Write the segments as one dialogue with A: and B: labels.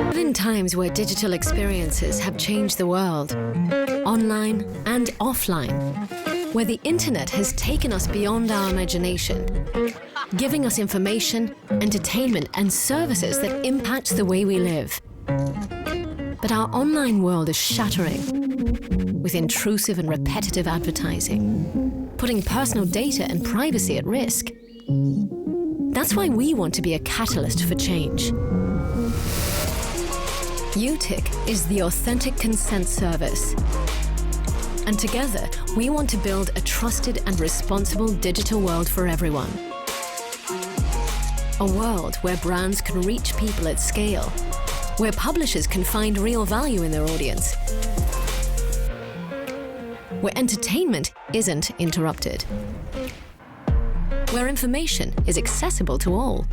A: But in times where digital experiences have changed the world, online and offline, where the internet has taken us beyond our imagination, giving us information, entertainment, and services that impact the way we live. But our online world is shattering with intrusive and repetitive advertising, putting personal data and privacy at risk. That's why we want to be a catalyst for change. Utiq is the authentic consent service. And together, we want to build a trusted and responsible digital world for everyone. A world where brands can reach people at scale, where publishers can find real value in their audience, where entertainment isn't interrupted, where information is accessible to all,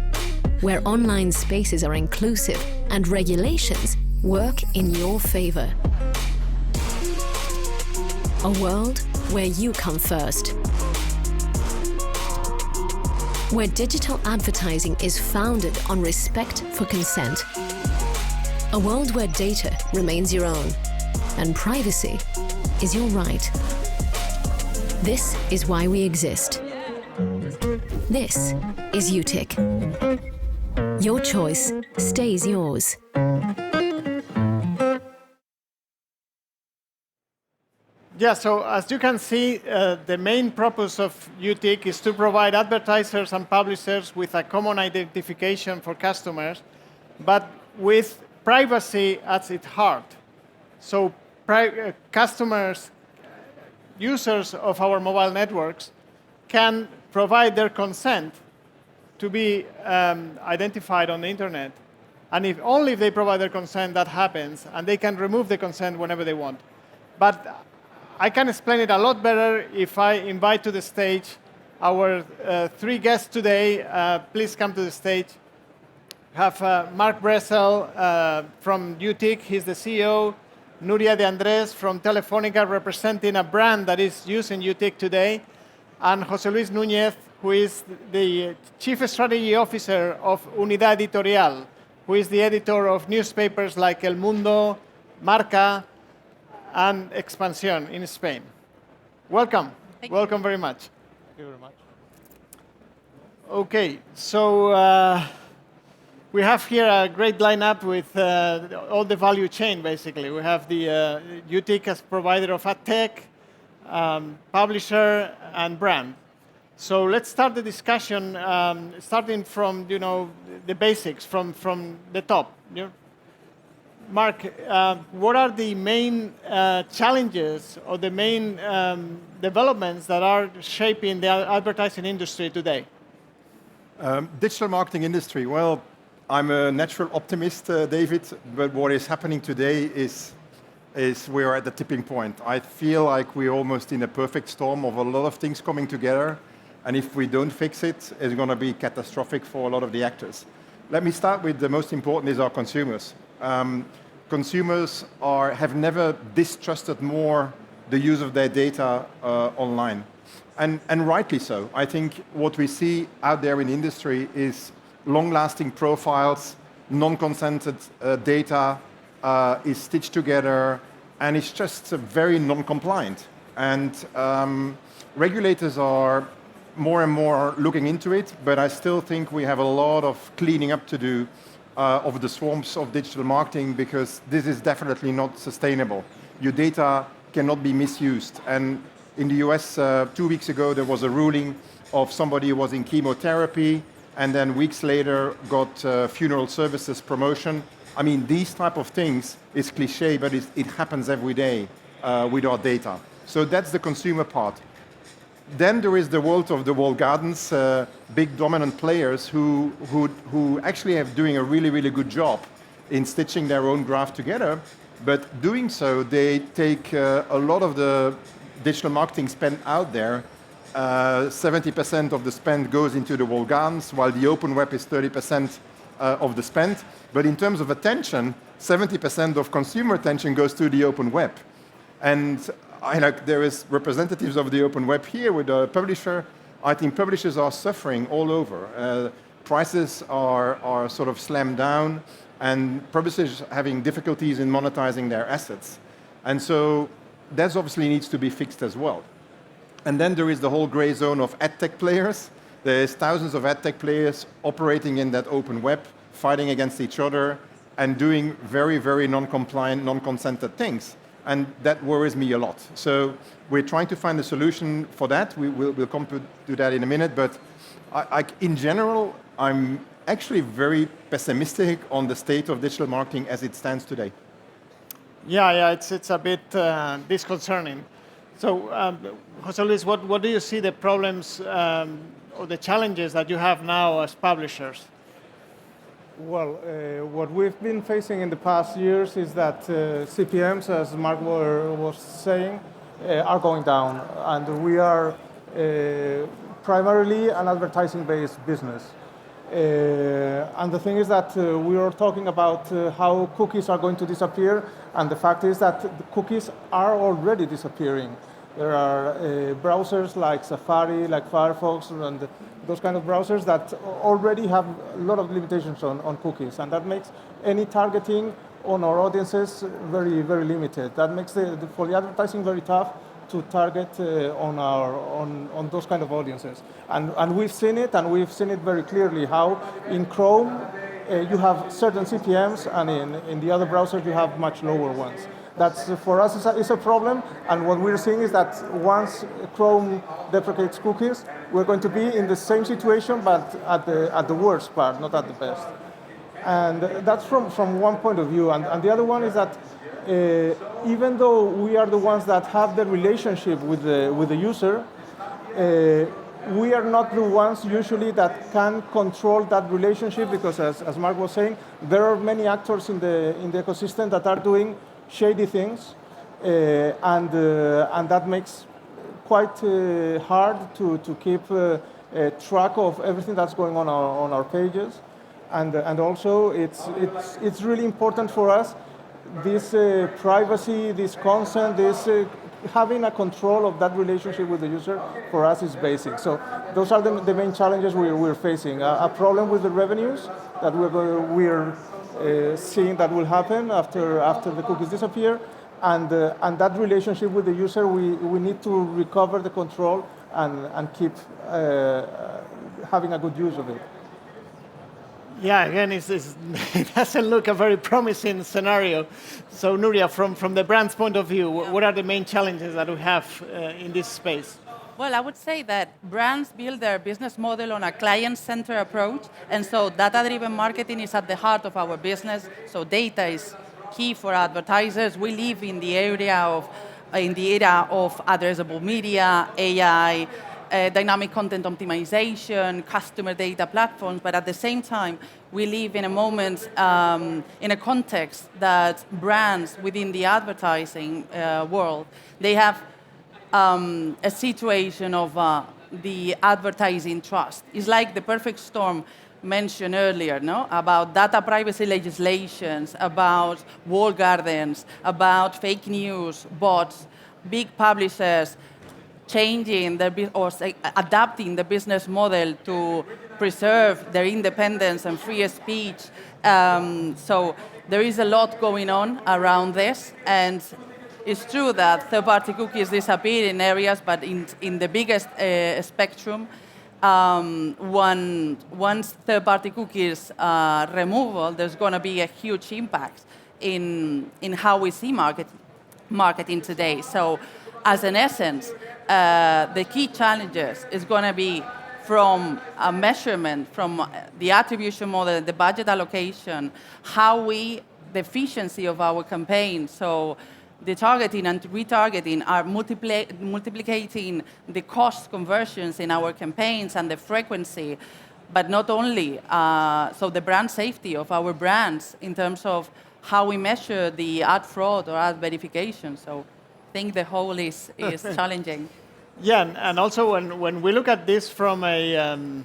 A: where online spaces are inclusive and regulations work in your favor. A world where you come first. Where digital advertising is founded on respect for consent. A world where data remains your own and privacy is your right. This is why we exist. This is Utiq. Your choice stays yours.
B: Yeah, so as you can see, the main purpose of Utiq is to provide advertisers and publishers with a common identification for customers, but with privacy at its heart. So customers, users of our mobile networks, can provide their consent to be identified on the internet. And if only if they provide their consent, that happens, and they can remove the consent whenever they want. But I can explain it a lot better if I invite to the stage our three guests today. Please come to the stage. We have Marc Bressel from Utiq, he's the CEO. Nuria de Andrés from Telefónica, representing a brand that is using Utiq today. And José Nuñez, who is the Chief Strategy Officer of Unidad Editorial, who is the editor of newspapers like El Mundo, Marca, and Expansión in Spain. Welcome. Welcome very much. Thank you very much. Okay, so we have here a great lineup with all the value chain, basically. We have the Utiq as provider of ad tech, publisher, and brand. So let's start the discussion, starting from the basics, from the top. Marc, what are the main challenges or the main developments that are shaping the advertising industry today?
C: Digital marketing industry. Well, I'm a natural optimist, David, but what is happening today is we are at the tipping point. I feel like we're almost in a perfect storm of a lot of things coming together, and if we don't fix it, it's going to be catastrophic for a lot of the actors. Let me start with the most important is our consumers. Consumers have never distrusted more the use of their data online, and rightly so. I think what we see out there in the industry is long-lasting profiles, non-consented data is stitched together, and it's just very non-compliant. And regulators are more and more looking into it, but I still think we have a lot of cleaning up to do of the swarms of digital marketing, because this is definitely not sustainable. Your data cannot be misused. And in the US, 2 weeks ago, there was a ruling of somebody who was in chemotherapy and then weeks later got funeral services promotion. I mean, these type of things is cliche, but it happens every day with our data. So that's the consumer part. Then there is the world of the walled gardens, big dominant players who actually are doing a really, really good job in stitching their own graph together. But doing so, they take a lot of the digital marketing spend out there. 70% of the spend goes into the walled gardens, while the open web is 30% of the spend. But in terms of attention, 70% of consumer attention goes to the open web. And there is representatives of the open web here with a publisher. I think publishers are suffering all over. Prices are sort of slammed down. and publishers having difficulties in monetizing their assets. And so that obviously needs to be fixed as well. And then there is the whole gray zone of edtech players. There's thousands of edtech players operating in that open web, fighting against each other, and doing very, very non-compliant, non-consented things. And that worries me a lot. So we're trying to find a solution for that. We'll come to that in a minute. But in general, I'm actually very pessimistic on the state of digital marketing as it stands today.
B: Yeah, it's a bit disconcerting. So, José Luis, what do you see the problems or the challenges that you have now as publishers?
D: Well, what we've been facing in the past years is that CPMs, as Marc was saying, are going down, and we are primarily an advertising-based business. And the thing is that we are talking about how cookies are going to disappear, and the fact is that the cookies are already disappearing. There are browsers like Safari, like Firefox, and those kind of browsers that already have a lot of limitations on cookies, and that makes any targeting on our audiences very, very limited. That makes for the advertising very tough to target on those kind of audiences. And we've seen it, and we've seen it very clearly how in Chrome you have certain CPMs, and in the other browsers you have much lower ones. That's, for us, is a problem, and what we're seeing is that once Chrome deprecates cookies, we're going to be in the same situation, but at the worst part, not at the best. And that's from one point of view, and the other one is that even though we are the ones that have the relationship with the user, we are not the ones usually that can control that relationship, because as Marc was saying, there are many actors in the ecosystem that are doing shady things, and that makes quite hard to keep track of everything that's going on our pages, and also it's really important for us, this privacy, this consent, this having a control of that relationship with the user, for us is basic. So those are the main challenges we're facing. A problem with the revenues that we're seeing that will happen after the cookies disappear, and that relationship with the user, we need to recover the control and keep having a good use of it.
B: Yeah, again, it doesn't look a very promising scenario. So, Nuria, from the brand's point of view, what are the main challenges that we have in this space?
E: Well, I would say that brands build their business model on a client-centered approach, and so data-driven marketing is at the heart of our business. So data is key for advertisers. We live in the era of addressable media, AI, dynamic content optimization, customer data platforms, but at the same time, we live in a moment, in a context that brands within the advertising world, they have a situation of the advertising trust. It's like the perfect storm mentioned earlier, no? About data privacy legislations, about walled gardens, about fake news, bots, big publishers, changing adapting the business model to preserve their independence and free speech. So there is a lot going on around this, and it's true that third-party cookies disappear in areas, but in the biggest spectrum, once third-party cookies removal, there's going to be a huge impact in how we see marketing today. So, as an essence, the key challenges is going to be from a measurement, from the attribution model, the budget allocation, the efficiency of our campaign. So the targeting and retargeting are multiplicating the cost conversions in our campaigns and the frequency, but not only, so the brand safety of our brands in terms of how we measure the ad fraud or ad verification. So I think the whole is challenging.
B: Yeah, and also when we look at this from the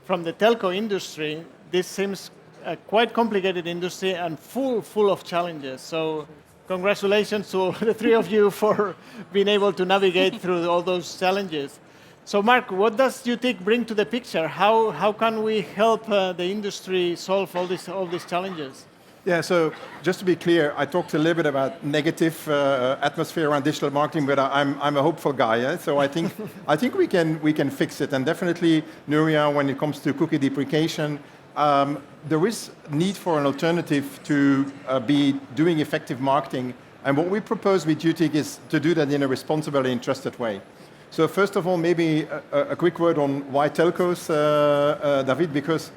B: telco industry, this seems a quite complicated industry and full of challenges. So congratulations to the three of you for being able to navigate through all those challenges. So Marc, what does Utiq bring to the picture? How can we help the industry solve all these challenges?
C: Yeah, so just to be clear, I talked a little bit about negative atmosphere around digital marketing, but I'm a hopeful guy. Yeah? So I think we can fix it, and definitely, Nuria, when it comes to cookie deprecation, there is need for an alternative to be doing effective marketing. And what we propose with Utiq is to do that in a responsible and trusted way. So first of all, maybe a quick word on why telcos, David, because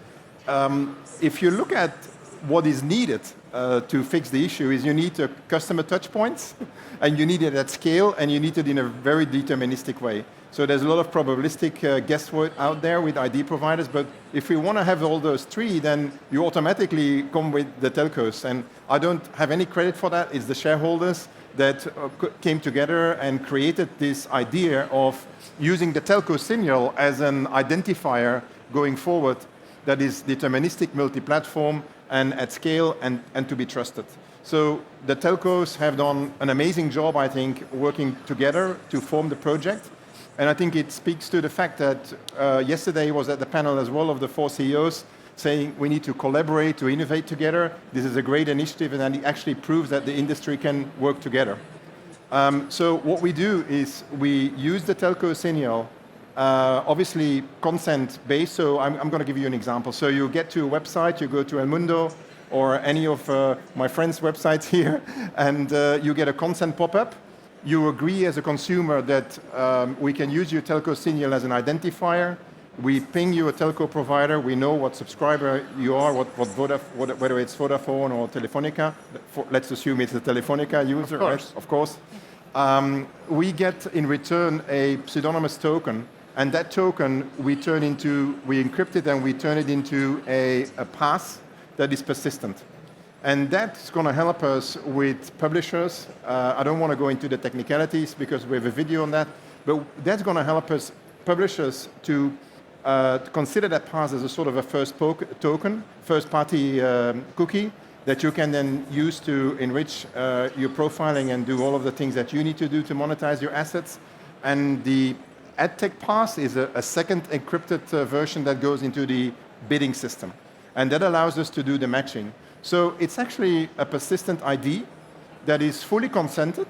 C: if you look at what is needed to fix the issue is you need customer touch points, and you need it at scale, and you need it in a very deterministic way. So there's a lot of probabilistic guesswork out there with ID providers, but if we want to have all those three, then you automatically come with the telcos. And I don't have any credit for that. It's the shareholders that came together and created this idea of using the telco signal as an identifier going forward that is deterministic, multi-platform, and at scale, and to be trusted. So the telcos have done an amazing job, I think, working together to form the project. And I think it speaks to the fact that yesterday was at the panel as well of the 4 CEOs saying we need to collaborate, to innovate together. This is a great initiative, and it actually proves that the industry can work together. So what we do is we use the telco signal, obviously consent-based, so I'm going to give you an example. So you get to a website, you go to El Mundo or any of my friends' websites here, and you get a consent pop-up. You agree as a consumer that we can use your telco signal as an identifier. We ping you a telco provider. We know what subscriber you are, whether it's Vodafone or Telefónica. Let's assume it's a Telefónica user, of course. We get in return a pseudonymous token, and that token we encrypt it and we turn it into a pass that is persistent. And that's going to help us with publishers. I don't want to go into the technicalities because we have a video on that, but that's going to help us, publishers, to consider that pass as a sort of a first-party cookie that you can then use to enrich your profiling and do all of the things that you need to do to monetize your assets. And the AdTech pass is a second encrypted version that goes into the bidding system. And that allows us to do the matching. So it's actually a persistent ID that is fully consented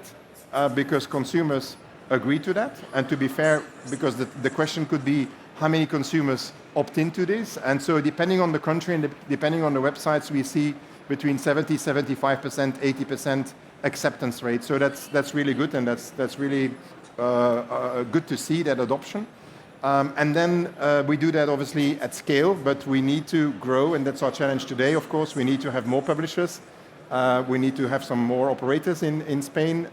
C: because consumers agree to that. And to be fair, because the question could be how many consumers opt into this. And so depending on the country and depending on the websites, we see between 70, 75%, 80% acceptance rate. So that's really good, and that's really good to see that adoption. And then we do that obviously at scale, but we need to grow, and that's our challenge today, of course. We need to have more publishers. We need to have some more operators in Spain.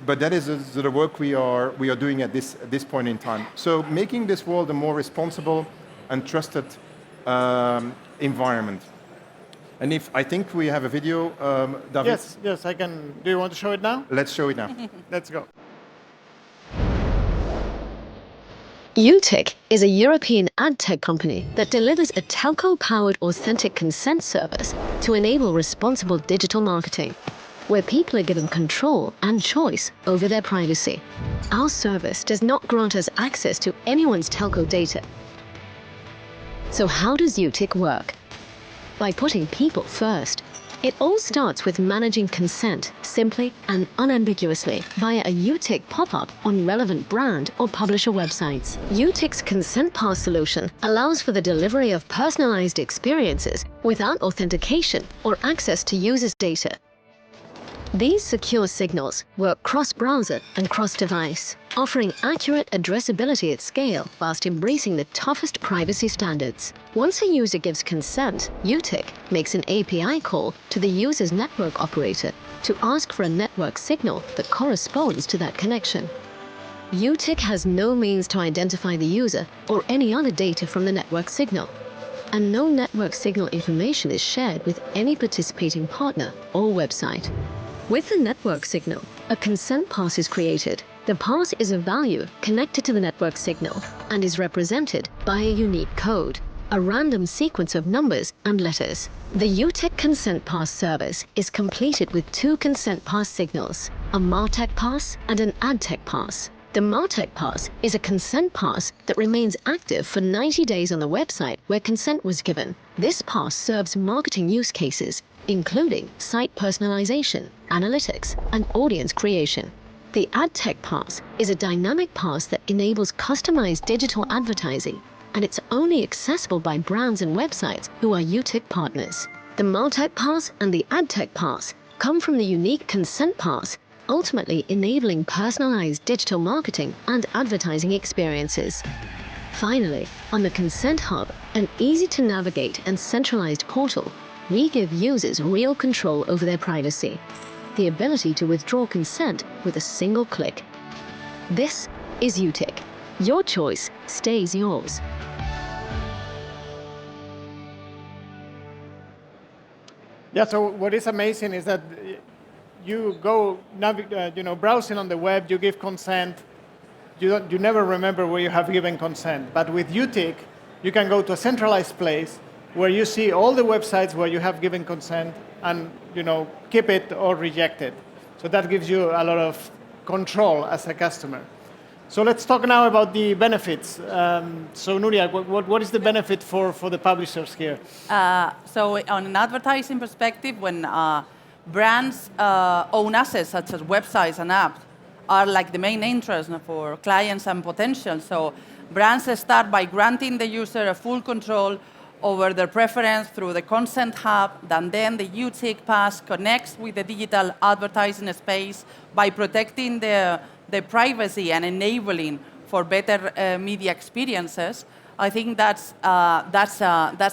C: But that is the work we are doing at this point in time. So making this world a more responsible and trusted environment. And I think we have a video, David.
B: Yes, I can. Do you want to show it now?
C: Let's show it now.
B: Let's go.
A: Utiq is a European ad tech company that delivers a telco-powered authentic consent service to enable responsible digital marketing, where people are given control and choice over their privacy. Our service does not grant us access to anyone's telco data. So how does Utiq work? By putting people first. It all starts with managing consent simply and unambiguously via a Utiq pop-up on relevant brand or publisher websites. Utiq's Consent Pass solution allows for the delivery of personalized experiences without authentication or access to users' data. These secure signals work cross-browser and cross-device, offering accurate addressability at scale whilst embracing the toughest privacy standards. Once a user gives consent, Utiq makes an API call to the user's network operator to ask for a network signal that corresponds to that connection. Utiq has no means to identify the user or any other data from the network signal, and no network signal information is shared with any participating partner or website. With the network signal, a consent pass is created. The pass is a value connected to the network signal and is represented by a unique code, a random sequence of numbers and letters. The Utiq Consent Pass service is completed with 2 consent pass signals, a MarTech pass and an AdTech pass. The MarTech pass is a consent pass that remains active for 90 days on the website where consent was given. This pass serves marketing use cases including site personalization, analytics, and audience creation. The AdTech Pass is a dynamic pass that enables customized digital advertising, and it's only accessible by brands and websites who are Utiq partners. The MarTech Pass and the AdTech Pass come from the unique Consent Pass, ultimately enabling personalized digital marketing and advertising experiences. Finally, on the Consent Hub, an easy-to-navigate and centralized portal, we give users real control over their privacy. The ability to withdraw consent with a single click. This is Utiq. Your choice stays yours.
B: Yeah, so what is amazing is that you go browsing on the web, you give consent, you never remember where you have given consent. But with Utiq, you can go to a centralized place where you see all the websites where you have given consent and keep it or reject it. So that gives you a lot of control as a customer. So let's talk now about the benefits. So Nuria, what is the benefit for the publishers here?
E: So on an advertising perspective, when brands own assets such as websites and apps are like the main interest for clients and potential. So brands start by granting the user a full control over their preference through the Consent Hub, and then the Utiq Pass connects with the digital advertising space by protecting the privacy and enabling for better media experiences. I think that's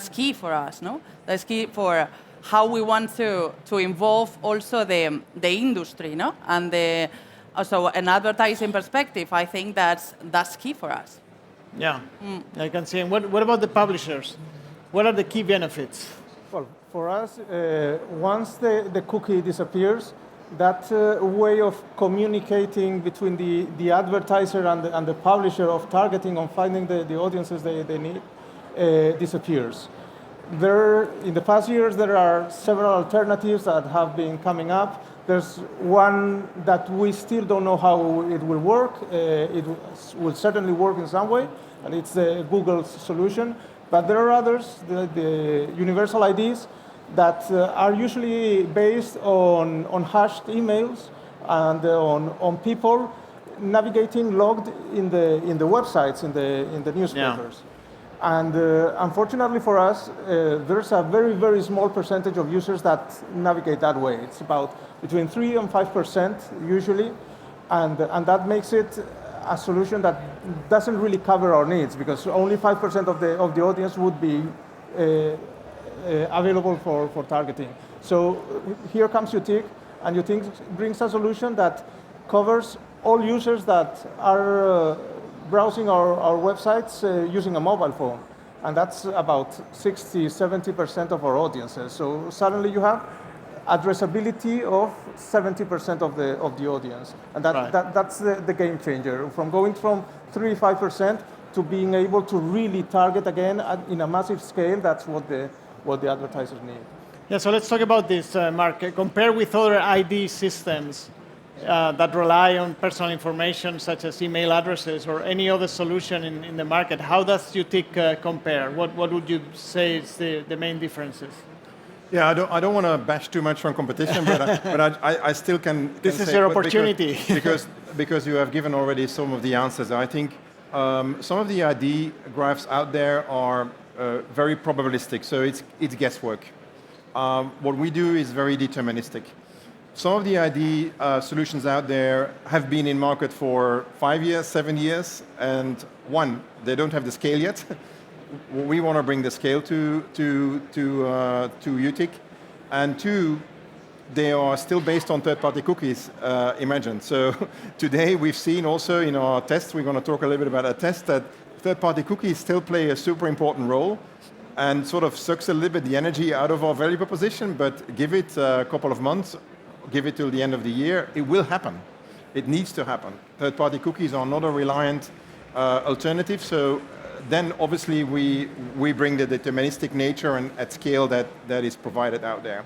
E: key for us, no? That's key for how we want to involve also the industry, no? And also an advertising perspective, I think that's key for us.
B: Yeah, I can see. And what about the publishers? What are the key benefits?
D: Well, for us, once the cookie disappears, that way of communicating between the advertiser and the publisher of targeting on finding the audiences they need disappears. In the past years, there are several alternatives that have been coming up. There's one that we still don't know how it will work. It will certainly work in some way, and it's Google's solution. But there are others, the universal IDs, that are usually based on hashed emails and on people navigating logged in the websites, in the newspapers. Yeah. And unfortunately for us, there's a very, very small percentage of users that navigate that way. It's about between 3 and 5% usually, and that makes it a solution that doesn't really cover our needs, because only 5% of the audience would be available for targeting. So here comes Utiq, and Utiq brings a solution that covers all users that are browsing our websites using a mobile phone. And that's about 60-70% of our audiences. So suddenly you have addressability of 70% of the audience. And that's the game changer, from going from 3-5% to being able to really target again in a massive scale. That's what the advertisers need.
B: Yeah, so let's talk about this, Marc. Compare with other ID systems that rely on personal information, such as email addresses or any other solution in the market. How does Utiq compare? What would you say is the main differences?
C: Yeah, I don't want to bash too much on competition, but I still can
B: this is your opportunity.
C: because you have given already some of the answers. I think some of the ID graphs out there are very probabilistic, so it's guesswork. What we do is very deterministic. Some of the ID solutions out there have been in market for 5 years, 7 years, and one, they don't have the scale yet. We want to bring the scale to Utiq, and two, they are still based on third-party cookies, imagine. So today we've seen also in our tests, we're going to talk a little bit about a test, that third-party cookies still play a super important role and sort of sucks a little bit the energy out of our value proposition, but give it a couple of months, give it till the end of the year, it will happen. It needs to happen. Third-party cookies are not a reliant alternative, so then obviously we bring the deterministic nature and at scale that is provided out there.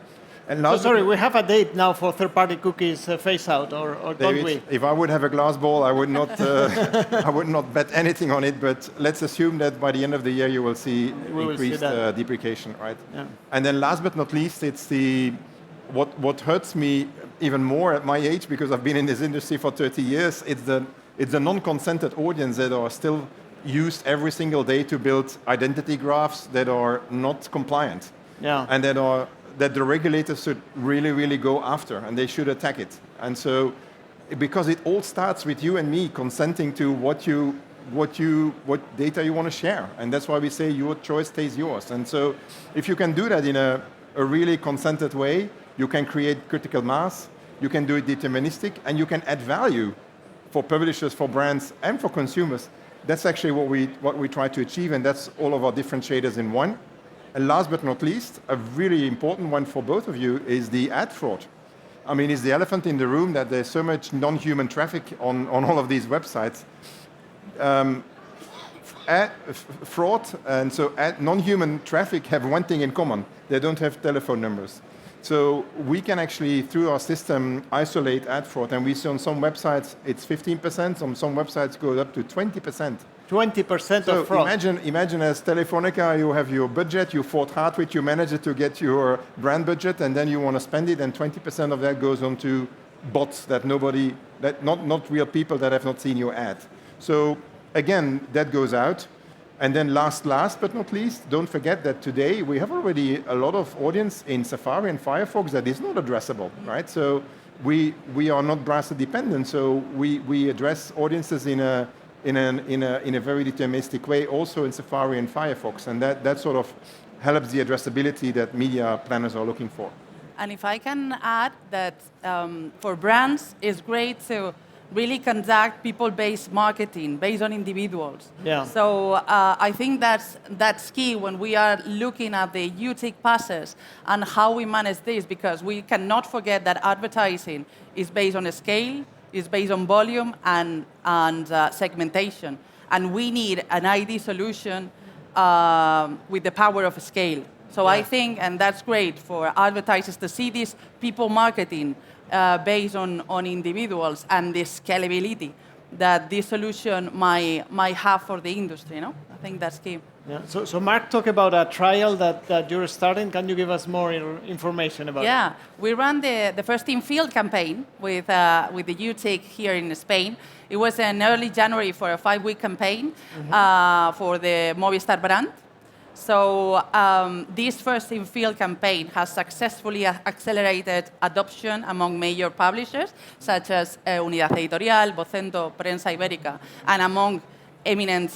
C: And
B: So sorry, we have a date now for third-party cookies phase out, or don't
C: David,
B: we?
C: if I would have a glass ball, I would not, I would not bet anything on it. But let's assume that by the end of the year, you will see
B: We will see
C: increased
B: that.
C: deprecation, right?
B: Yeah.
C: And then last but not least, it's what hurts me even more at my age, because I've been in this industry for 30 years. It's the non-consented audience that are still used every single day to build identity graphs that are not compliant.
B: Yeah.
C: And that the regulators should really, really go after, and they should attack it. And so, because it all starts with you and me consenting to what data you want to share, and that's why we say your choice stays yours. And so, if you can do that in a really consented way, you can create critical mass, you can do it deterministic, and you can add value for publishers, for brands, and for consumers. That's actually what we try to achieve, and that's all of our differentiators in one. And last but not least, a really important one for both of you is the ad fraud. I mean, it's the elephant in the room that there's so much non-human traffic on all of these websites. Fraud and so non-human traffic have one thing in common. They don't have telephone numbers. So we can actually, through our system, isolate ad fraud. And we see on some websites it's 15%, on some websites goes up to 20%.
B: 20%
C: So
B: of fraud.
C: imagine as Telefónica, you have your budget, you fought hard with your manager to get your brand budget, and then you want to spend it, and 20% of that goes on to bots that not real people that have not seen your ad. So again, that goes out. And then last but not least, don't forget that today we have already a lot of audience in Safari and Firefox that is not addressable, right? So we are not browser dependent, so we address audiences in a very deterministic way, also in Safari and Firefox, and that sort of helps the addressability that media planners are looking for.
E: And if I can add that for brands, it's great to really conduct people-based marketing based on individuals.
B: Yeah.
E: So I think that's key when we are looking at the Utiq passes and how we manage this, because we cannot forget that advertising is based on a scale, is based on volume and segmentation. And we need an ID solution with the power of scale. So I think, and that's great for advertisers to see this people marketing based on individuals and the scalability that this solution might have for the industry. I think that's key.
B: Yeah. So Marc talked about a trial that you're starting. Can you give us more information about it?
E: Yeah, we ran the first in-field campaign with the Utiq here in Spain. It was in early January for a 5-week campaign for the Movistar brand. So this first in-field campaign has successfully accelerated adoption among major publishers, such as Unidad Editorial, Vocento, Prensa Ibérica, and among eminent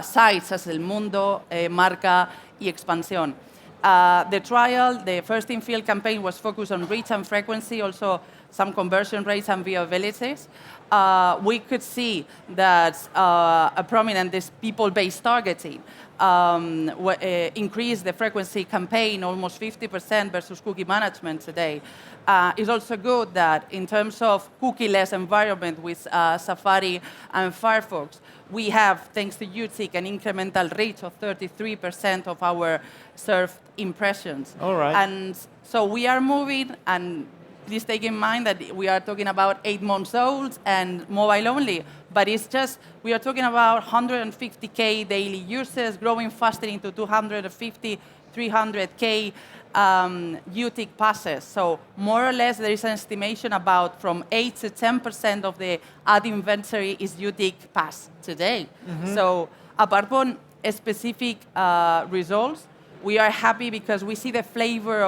E: sites as El Mundo, Marca, y Expansión. The trial, the first in-field campaign was focused on reach and frequency, also some conversion rates and viewabilities. We could see that a prominent this people-based targeting increased the frequency campaign almost 50% versus cookie management today. It's also good that in terms of cookie-less environment with Safari and Firefox, we have, thanks to Utiq, an incremental reach of 33% of our served impressions.
B: All right.
E: And so we are moving, and please take in mind that we are talking about 8 months old and mobile only, but it's just, we are talking about 150K daily users growing faster into 250, 300K Utiq passes. So more or less there is an estimation about from 8 to 10% of the ad inventory is Utiq pass today. So apart from specific results, we are happy because we see the flavor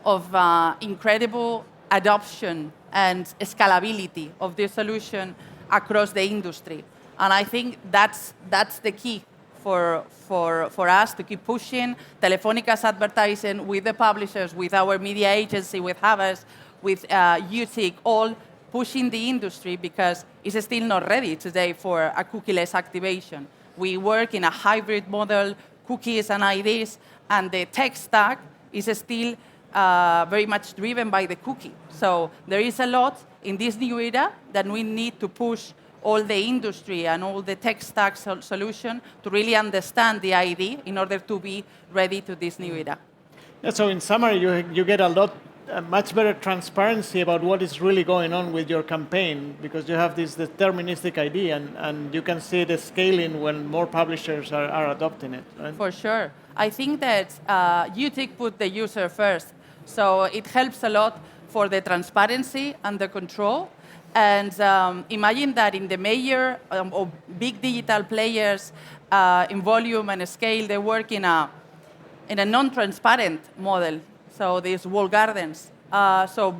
E: of incredible adoption and scalability of this solution across the industry. And I think that's the key for us to keep pushing Telefónica's advertising with the publishers, with our media agency, with Havas, with Utiq, all pushing the industry because it's still not ready today for a cookie-less activation. We work in a hybrid model, cookies and IDs, and the tech stack is still very much driven by the cookie. So there is a lot in this new era that we need to push all the industry and all the tech stack solution to really understand the ID in order to be ready to this new era.
B: Yeah, so in summary, you get much better transparency about what is really going on with your campaign because you have this deterministic ID and you can see the scaling when more publishers are adopting it. Right?
E: For sure. I think that Utiq put the user first. So it helps a lot for the transparency and the control. And imagine that in the major or big digital players in volume and scale, they work in a non-transparent model. So these walled gardens. So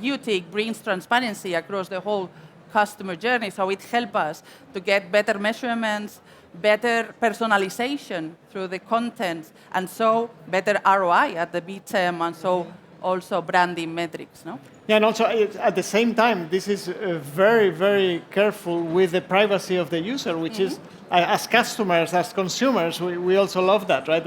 E: Utiq brings transparency across the whole customer journey. So it helps us to get better measurements, better personalization through the content, and so better ROI at the midterm, and so also branding metrics. No?
B: Yeah, and also at the same time, this is very, very careful with the privacy of the user, which is, as customers, as consumers, we also love that, right?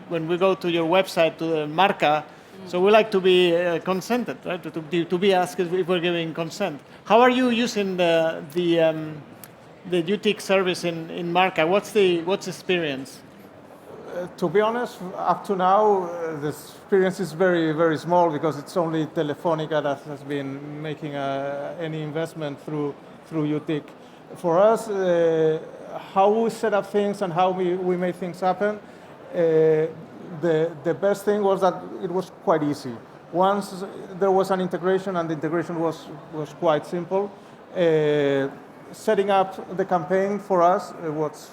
B: When we go to your website, to the Marca, so we like to be consented, right? To be asked if we're giving consent. How are you using the Utiq service in Marca? What's the experience?
D: To be honest, up to now, the experience is very, very small because it's only Telefónica that has been making any investment through Utiq. For us, how we set up things and how we make things happen, the best thing was that it was quite easy. Once there was an integration, and the integration was quite simple, setting up the campaign for us was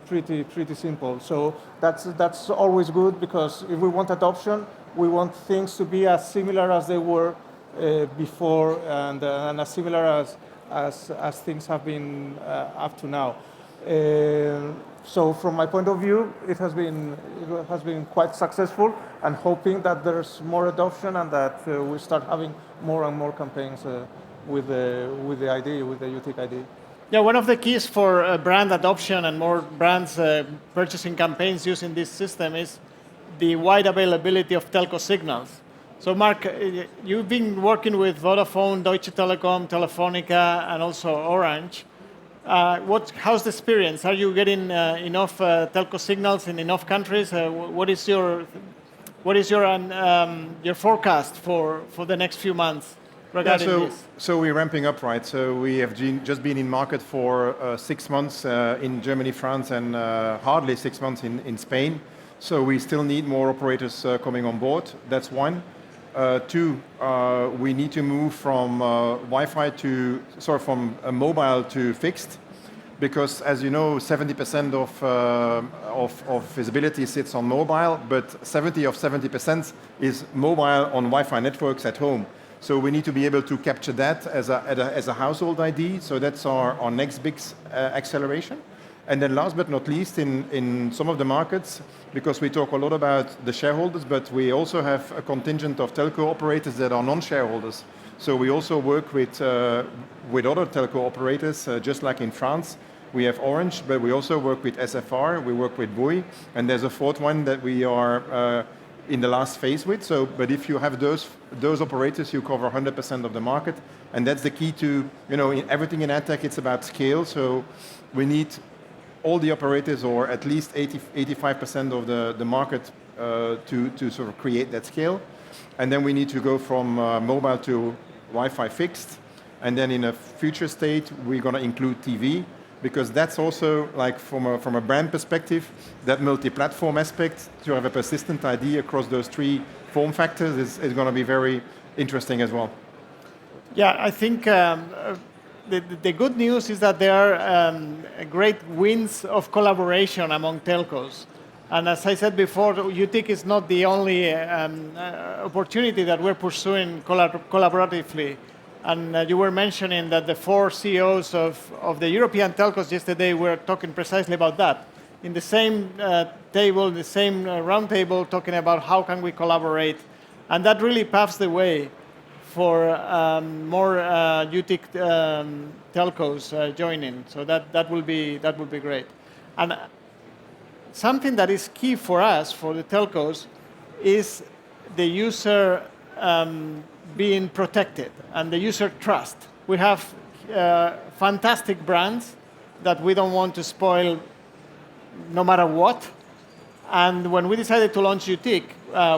D: pretty simple. So that's always good because if we want adoption, we want things to be as similar as they were before and as similar as things have been up to now. So from my point of view, it has been quite successful, and hoping that there's more adoption and that we start having more and more campaigns with the ID, with the Utiq ID.
B: Yeah, one of the keys for brand adoption and more brands purchasing campaigns using this system is the wide availability of telco signals. So Marc, you've been working with Vodafone, Deutsche Telekom, Telefónica, and also Orange. How's the experience? Are you getting enough telco signals in enough countries? What is your forecast for the next few months regarding this?
C: So we're ramping up, right? So we have just been in market for 6 months in Germany, France, and hardly 6 months in Spain. So we still need more operators coming on board. That's one. Two, we need to move from from mobile to fixed, because as you know, 70% of visibility sits on mobile, but 70% is mobile on Wi-Fi networks at home. So we need to be able to capture that as a household ID. So that's our next big acceleration. And then last but not least, in some of the markets, because we talk a lot about the shareholders, but we also have a contingent of telco operators that are non-shareholders. So we also work with other telco operators, just like in France. We have Orange, but we also work with SFR, we work with Bouygues, and there's a fourth one that we are in the last phase with. So, but if you have those operators, you cover 100% of the market, and that's the key to, everything in AdTech, it's about scale. So we need all the operators, or at least 85% of the market to sort of create that scale. And then we need to go from mobile to Wi-Fi fixed. And then in a future state, we're going to include TV, because that's also, like, from a brand perspective, that multi-platform aspect, to have a persistent ID across those three form factors is going to be very interesting as well.
B: Yeah, I think the good news is that there are great wins of collaboration among telcos. And as I said before, Utiq is not the only opportunity that we're pursuing collaboratively. And you were mentioning that the 4 CEOs of the European telcos yesterday were talking precisely about that. In the same table, the same round table, talking about how can we collaborate. And that really paves the way for more Utiq telcos joining. So that will be great. And something that is key for us, for the telcos, is the user being protected and the user trust. We have fantastic brands that we don't want to spoil no matter what. And when we decided to launch Utiq,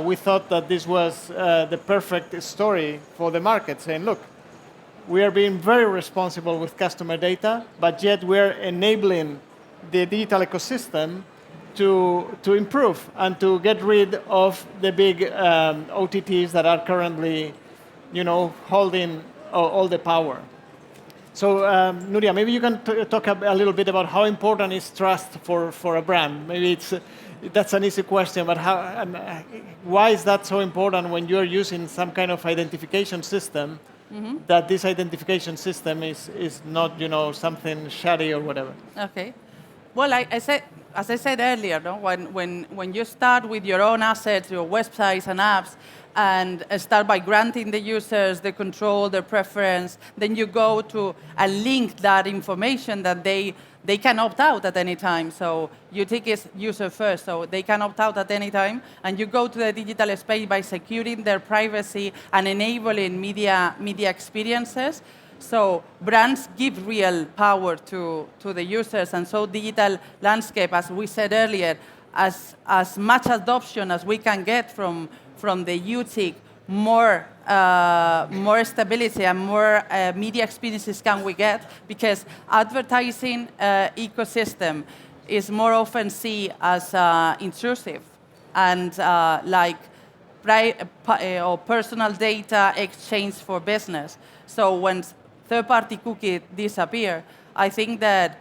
B: we thought that this was the perfect story for the market, saying, look, we are being very responsible with customer data, but yet we're enabling the digital ecosystem to improve and to get rid of the big OTTs that are currently, holding all the power. So, Nuria, maybe you can talk a little bit about how important is trust for a brand. Maybe that's an easy question, but why is that so important when you're using some kind of identification system, that this identification system is not, something shoddy or whatever?
E: Okay. Well, as I said earlier, no? when you start with your own assets, your websites and apps, and start by granting the users the control, their preference, then you go to link that information that they can opt out at any time. So Utiq is user first, so they can opt out at any time. And you go to the digital space by securing their privacy and enabling media experiences. So brands give real power to the users, and so digital landscape, as we said earlier, as much adoption as we can get from the Utiq, more stability and more media experiences can we get, because advertising ecosystem is more often seen as intrusive and or personal data exchange for business. So when third-party cookies disappear, I think that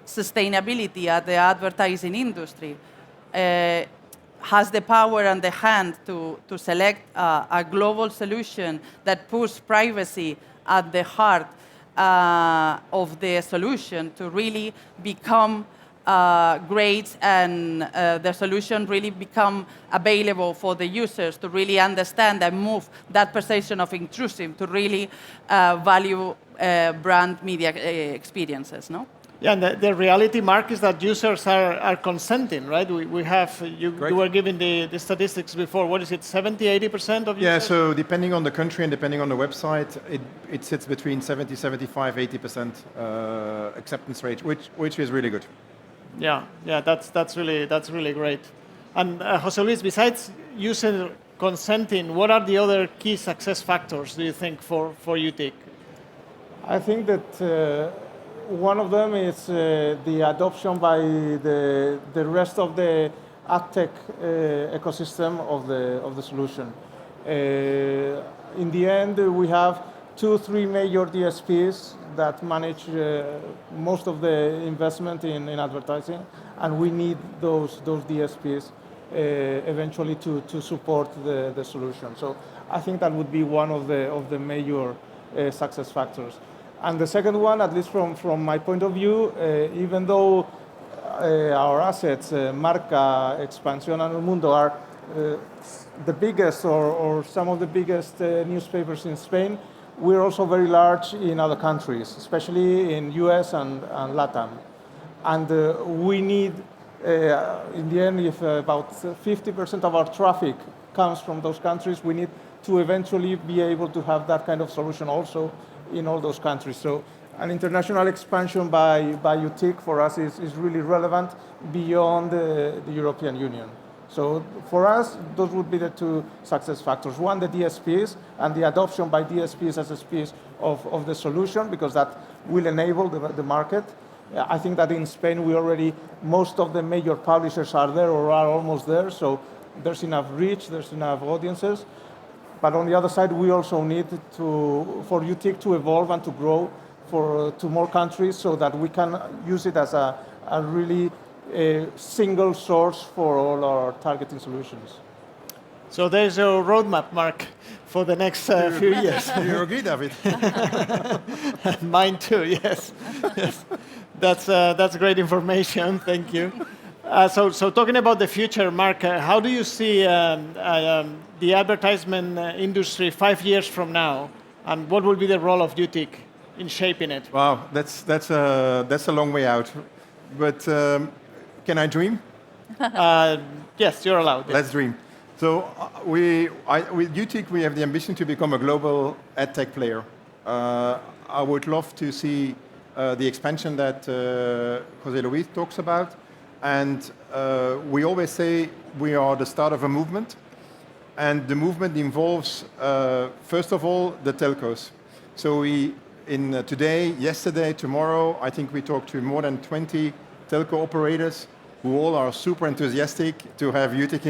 E: sustainability at the advertising industry has the power and the hand to select a global solution that puts privacy at the heart of the solution to really become great, and the solution really become available for the users to really understand and move that perception of intrusive to really value brand media experiences, no?
B: Yeah, and the reality, Marc, is that users are consenting, right? We have, you were giving the statistics before. What is it, 70, 80% of users?
C: Yeah, so depending on the country and depending on the website, it sits between 70, 75, 80% acceptance rate, which is really good.
B: Yeah, that's really great. And José Luis, besides user consenting, what are the other key success factors, do you think, for Utiq?
D: I think that one of them is the adoption by the rest of the ad tech ecosystem of the solution. In the end, we have 2-3 major DSPs that manage most of the investment in advertising, and we need those DSPs eventually to support the solution. So I think that would be one of the major success factors. And the second one, at least from my point of view, even though our assets, Marca, Expansión, and El Mundo, are the biggest or some of the biggest newspapers in Spain, we're also very large in other countries, especially in US and Latam. And we need, in the end, if about 50% of our traffic comes from those countries, we need to eventually be able to have that kind of solution also in all those countries. So an international expansion by Utiq for us is really relevant beyond the European Union. So for us, those would be the two success factors. One, the DSPs and the adoption by DSPs as SPs of the solution, because that will enable the market. I think that in Spain, most of the major publishers are there or are almost there, so there's enough reach, there's enough audiences. But on the other side, we also need for Utiq to evolve and to grow to more countries so that we can use it as a really single source for all our targeting solutions.
B: So there's a roadmap, Marc, for the next few years.
C: You agree, David?
B: Mine too, yes. That's great information, thank you. So talking about the future, Marc, how do you see the advertisement industry 5 years from now, and what will be the role of Utiq in shaping it?
C: Wow, that's a long way out. But can I dream?
B: Yes, you're allowed. Yes.
C: Let's dream. So with Utiq, we have the ambition to become a global ad tech player. I would love to see the expansion that José Luis talks about. And we always say we are the start of a movement. And the movement involves, first of all, the telcos. So today, yesterday, tomorrow, I think we talked to more than 20 telco operators who all are super enthusiastic to have Utiq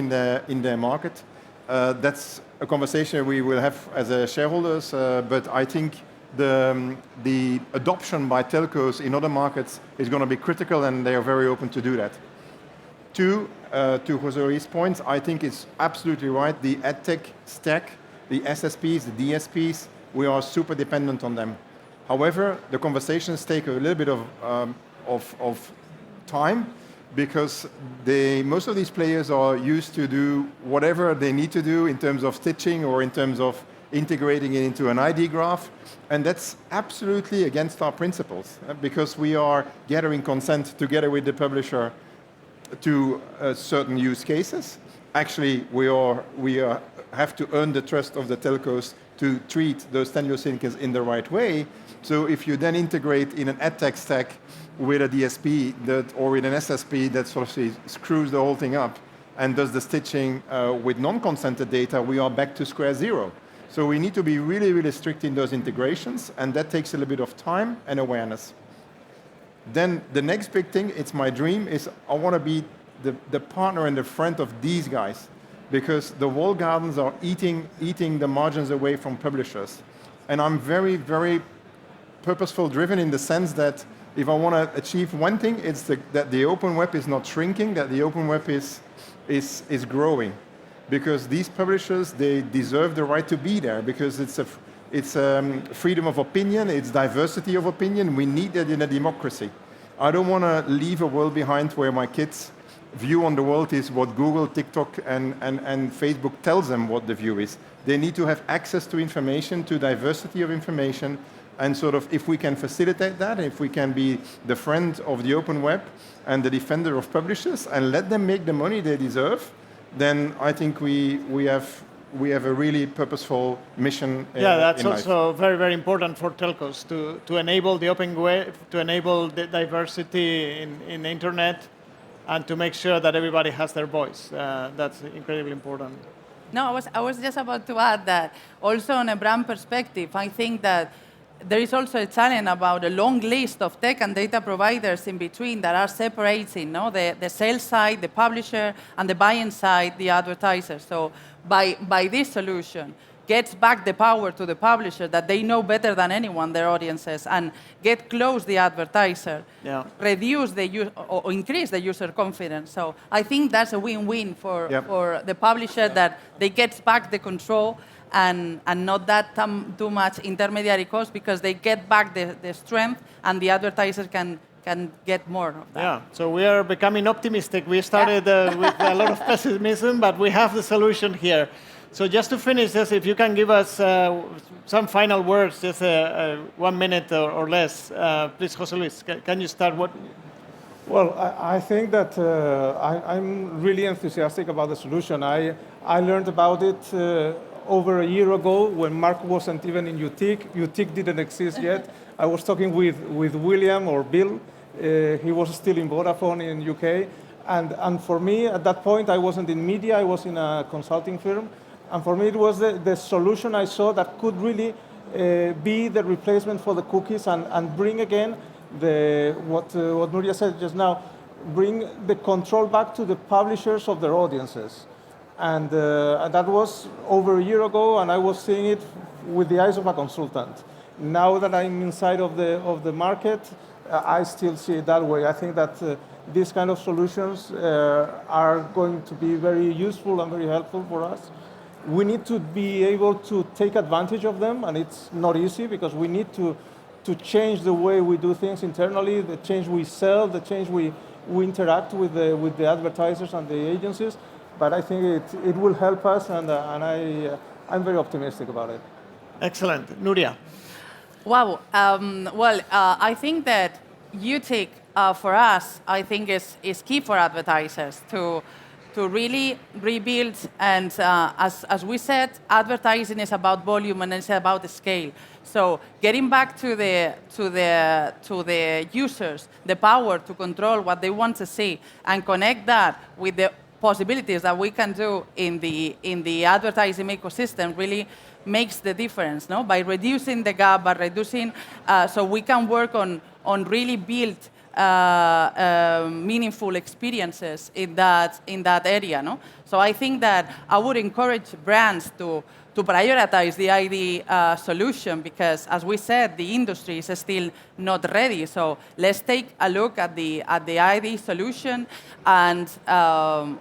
C: in their market. That's a conversation we will have as shareholders, but I think the adoption by telcos in other markets is going to be critical, and they are very open to do that. Two, to José's points, I think it's absolutely right. The EdTech stack, the SSPs, the DSPs, we are super dependent on them. However, the conversations take a little bit of time, because most of these players are used to do whatever they need to do in terms of stitching or in terms of integrating it into an ID graph. And that's absolutely against our principles, because we are gathering consent together with the publisher to certain use cases. Actually, we have to earn the trust of the telcos to treat those tenuous in the right way. So if you then integrate in an EdTech stack with a DSP or with an SSP that sort of screws the whole thing up and does the stitching with non-consented data, we are back to square zero. So we need to be really, really strict in those integrations, and that takes a little bit of time and awareness. Then the next big thing, it's my dream, is I want to be the partner and the friend of these guys, because the walled gardens are eating the margins away from publishers. And I'm very, very purposeful driven in the sense that if I want to achieve one thing, it's that the open web is not shrinking, that the open web is growing. Because these publishers, they deserve the right to be there, because it's freedom of opinion, it's diversity of opinion. We need that in a democracy. I don't want to leave a world behind where my kids' view on the world is what Google, TikTok, and Facebook tells them what the view is. They need to have access to information, to diversity of information, and sort of if we can facilitate that, if we can be the friend of the open web and the defender of publishers and let them make the money they deserve, then I think we have a really purposeful mission.
B: Yeah, that's
C: in
B: also
C: life.
B: very, very important for telcos to enable the open web, to enable the diversity in the internet, and to make sure that everybody has their voice. That's incredibly important.
E: No, I was just about to add that also on a brand perspective, I think that there is also a challenge about a long list of tech and data providers in between that are separating, the sales side, the publisher, and the buying side, the advertiser. So by this solution, gets back the power to the publisher that they know better than anyone their audiences, and get close the advertiser, reduce or increase the user confidence. So I think that's a win-win for the publisher, that they get back the control and not that too much intermediary cost, because they get back the strength, and the advertisers can get more of that.
B: Yeah, so we are becoming optimistic. We started with a lot of pessimism, but we have the solution here. So just to finish this, if you can give us some final words, just 1 minute or less. Please, José Luis, can you start?
D: Well, I think that I'm really enthusiastic about the solution. I learned about it over a year ago when Marc wasn't even in Utiq. Utiq didn't exist yet. I was talking with William or Bill. He was still in Vodafone in UK. And for me, at that point, I wasn't in media. I was in a consulting firm. And for me, it was the solution I saw that could really be the replacement for the cookies and bring again what Nuria said just now, bring the control back to the publishers of their audiences. And that was over a year ago, and I was seeing it with the eyes of a consultant. Now that I'm inside of the market, I still see it that way. I think that these kind of solutions are going to be very useful and very helpful for us. We need to be able to take advantage of them, and it's not easy because we need to change the way we do things internally, the change we sell, the change we interact with the advertisers and the agencies. But I think it will help us, and I'm very optimistic about it.
B: Excellent. Nuria.
E: Wow. I think that Utiq, for us, I think is key for advertisers to to really rebuild. And as we said, advertising is about volume and it's about scale. So getting back to the users, the power to control what they want to see, and connect that with the possibilities that we can do in the advertising ecosystem really makes the difference, no? By reducing the gap, by reducing, so we can work on really build meaningful experiences in that area, no? So I think that I would encourage brands to prioritize the ID solution, because, as we said, the industry is still not ready. So let's take a look at the ID solution, and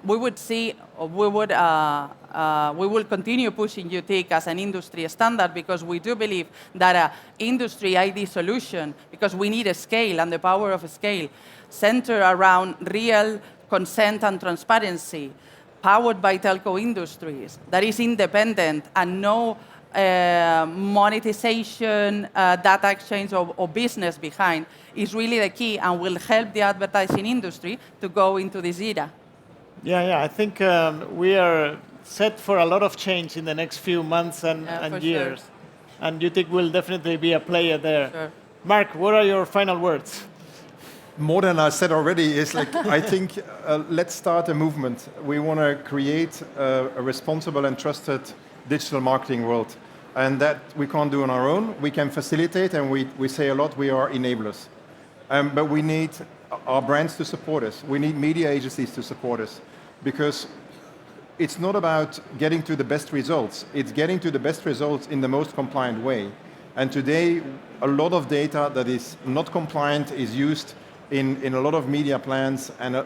E: we would see, we will continue pushing Utiq as an industry standard, because we do believe that an industry ID solution, because we need a scale and the power of a scale, centered around real consent and transparency, powered by telco industries, that is independent and no monetization, data exchange, or business behind, is really the key and will help the advertising industry to go into this era.
B: Yeah, I think we are set for a lot of change in the next few months and years.
E: Sure.
B: And Utiq will definitely be a player there.
E: Sure.
B: Marc, what are your final words?
C: More than I said already is like, I think let's start a movement. We want to create a responsible and trusted digital marketing world. And that we can't do on our own. We can facilitate, and we say a lot, we are enablers. But we need our brands to support us. We need media agencies to support us. Because it's not about getting to the best results. It's getting to the best results in the most compliant way. And today, a lot of data that is not compliant is used in a lot of media plans, and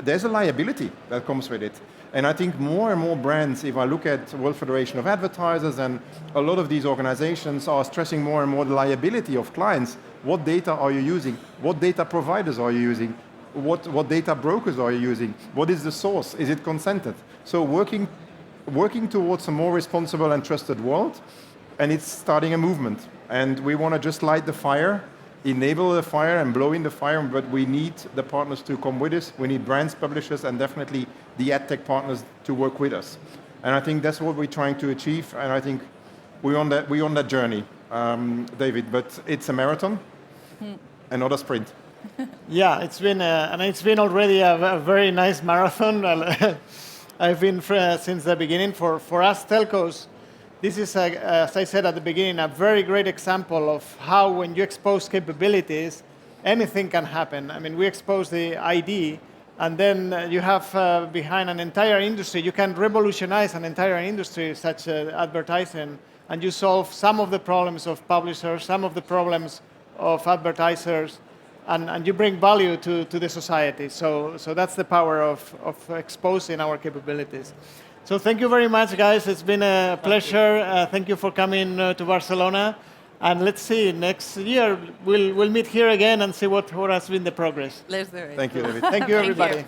C: there's a liability that comes with it. And I think more and more brands, if I look at World Federation of Advertisers, and a lot of these organizations are stressing more and more the liability of clients. What data are you using? What data providers are you using? What data brokers are you using? What is the source? Is it consented? So working towards a more responsible and trusted world, and it's starting a movement. And we want to just light the fire, enable the fire and blow in the fire, but we need the partners to come with us. We need brands, publishers, and definitely the ad tech partners to work with us. And I think that's what we're trying to achieve, and I think we're on that journey, David, but it's a marathon and not a sprint.
B: Yeah, it's been already a very nice marathon. I've been since the beginning. For us telcos, this is, as I said at the beginning, a very great example of how, when you expose capabilities, anything can happen. I mean, we expose the ID, and then you have behind an entire industry. You can revolutionize an entire industry, such as advertising, and you solve some of the problems of publishers, some of the problems of advertisers, and you bring value to the society. So that's the power of exposing our capabilities. So thank you very much, guys. It's been a pleasure. Thank you for coming to Barcelona. And let's see, next year we'll meet here again and see what has been the progress.
E: Let's do it.
C: Thank you, David.
B: Thank you,
E: Thank you.
B: everybody.